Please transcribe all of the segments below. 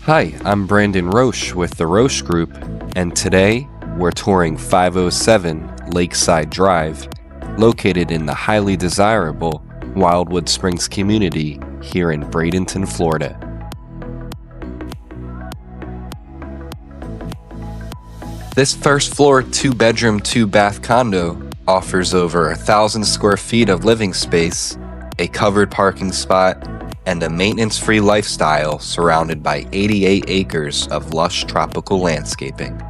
Hi, I'm Brandon Roche with the Roche Group, and today we're touring 507 Lakeside Drive, located in the highly desirable Wildewood Springs community here in Bradenton, Florida. This first floor 2-bedroom, 2-bath condo offers over 1,000 square feet of living space, a covered parking spot, and a maintenance-free lifestyle surrounded by 88 acres of lush tropical landscaping.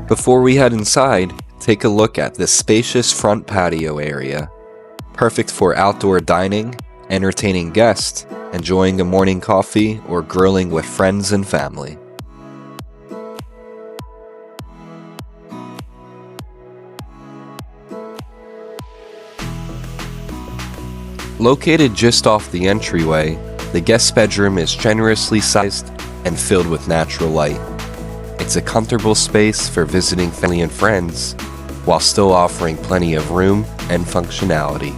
Before we head inside, take a look at this spacious front patio area, perfect for outdoor dining, entertaining guests, enjoying a morning coffee, or grilling with friends and family. Located just off the entryway, the guest bedroom is generously sized and filled with natural light. It's a comfortable space for visiting family and friends, while still offering plenty of room and functionality.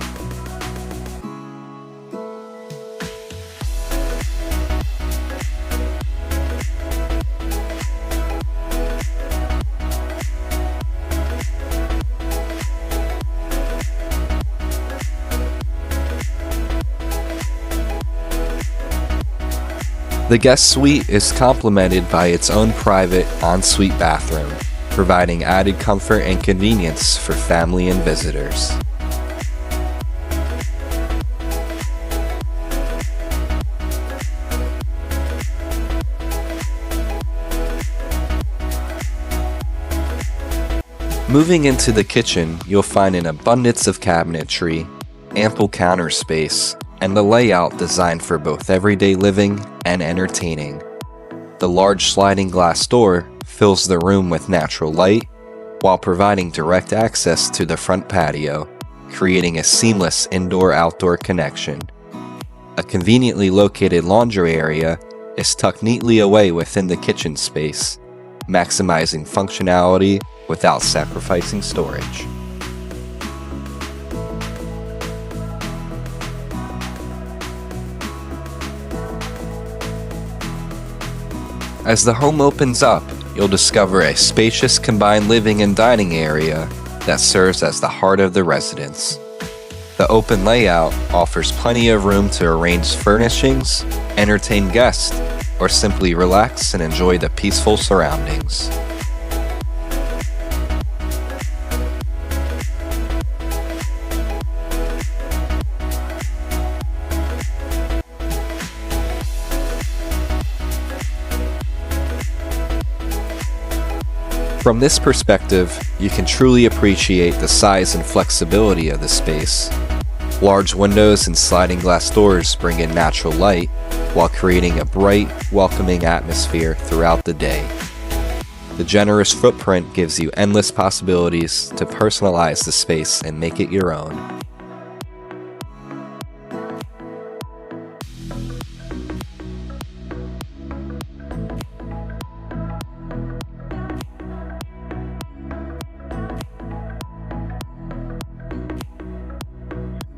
The guest suite is complemented by its own private ensuite bathroom, providing added comfort and convenience for family and visitors. Moving into the kitchen, you'll find an abundance of cabinetry, ample counter space, and a layout designed for both everyday living and entertaining. The large sliding glass door fills the room with natural light while providing direct access to the front patio, creating a seamless indoor-outdoor connection. A conveniently located laundry area is tucked neatly away within the kitchen space, maximizing functionality without sacrificing storage. As the home opens up, you'll discover a spacious combined living and dining area that serves as the heart of the residence. The open layout offers plenty of room to arrange furnishings, entertain guests, or simply relax and enjoy the peaceful surroundings. From this perspective, you can truly appreciate the size and flexibility of the space. Large windows and sliding glass doors bring in natural light, while creating a bright, welcoming atmosphere throughout the day. The generous footprint gives you endless possibilities to personalize the space and make it your own.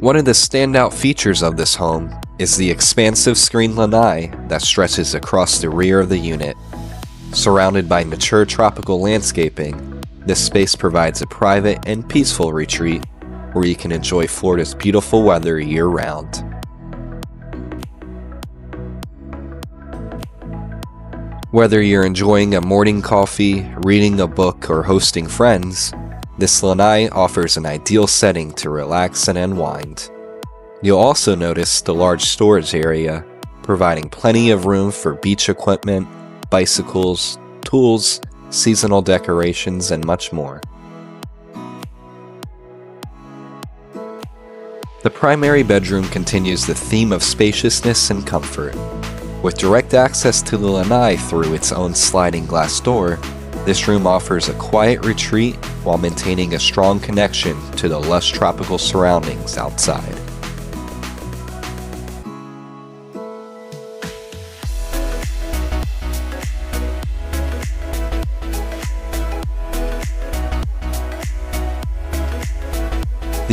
One of the standout features of this home is the expansive screened lanai that stretches across the rear of the unit. Surrounded by mature tropical landscaping, this space provides a private and peaceful retreat where you can enjoy Florida's beautiful weather year-round. Whether you're enjoying a morning coffee, reading a book, or hosting friends, this lanai offers an ideal setting to relax and unwind. You'll also notice the large storage area, providing plenty of room for beach equipment, bicycles, tools, seasonal decorations, and much more. The primary bedroom continues the theme of spaciousness and comfort. With direct access to the lanai through its own sliding glass door, this room offers a quiet retreat while maintaining a strong connection to the lush tropical surroundings outside.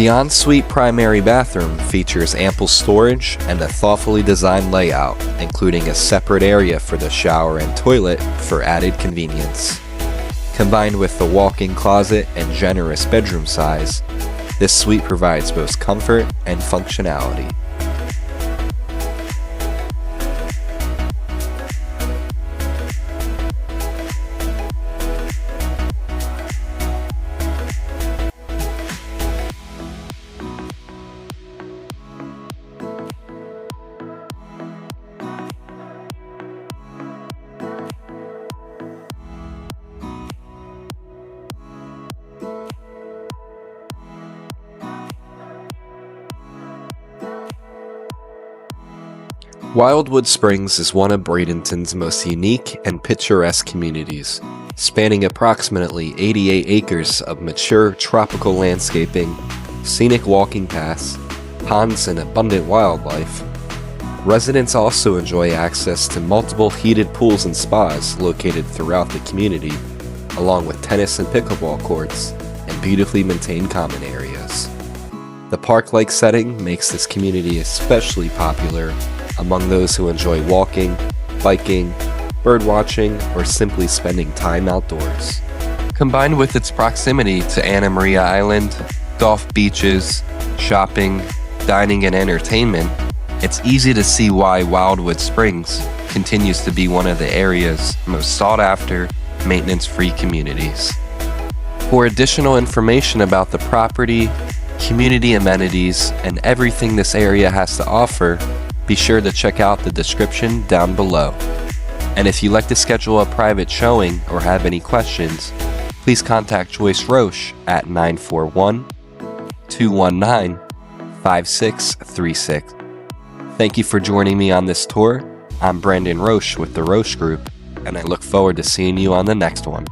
The ensuite primary bathroom features ample storage and a thoughtfully designed layout, including a separate area for the shower and toilet for added convenience. Combined with the walk-in closet and generous bedroom size, this suite provides both comfort and functionality. Wildewood Springs is one of Bradenton's most unique and picturesque communities, spanning approximately 88 acres of mature tropical landscaping, scenic walking paths, ponds, and abundant wildlife. Residents also enjoy access to multiple heated pools and spas located throughout the community, along with tennis and pickleball courts and beautifully maintained common areas. The park-like setting makes this community especially popular among those who enjoy walking, biking, birdwatching, or simply spending time outdoors. Combined with its proximity to Anna Maria Island, golf beaches, shopping, dining, and entertainment, it's easy to see why Wildewood Springs continues to be one of the area's most sought-after, maintenance-free communities. For additional information about the property, community amenities, and everything this area has to offer, be sure to check out the description down below. And if you'd like to schedule a private showing or have any questions, please contact Joyce Roche at 941-219-5636. Thank you for joining me on this tour. I'm Brandon Roche with the Roche Group, and I look forward to seeing you on the next one.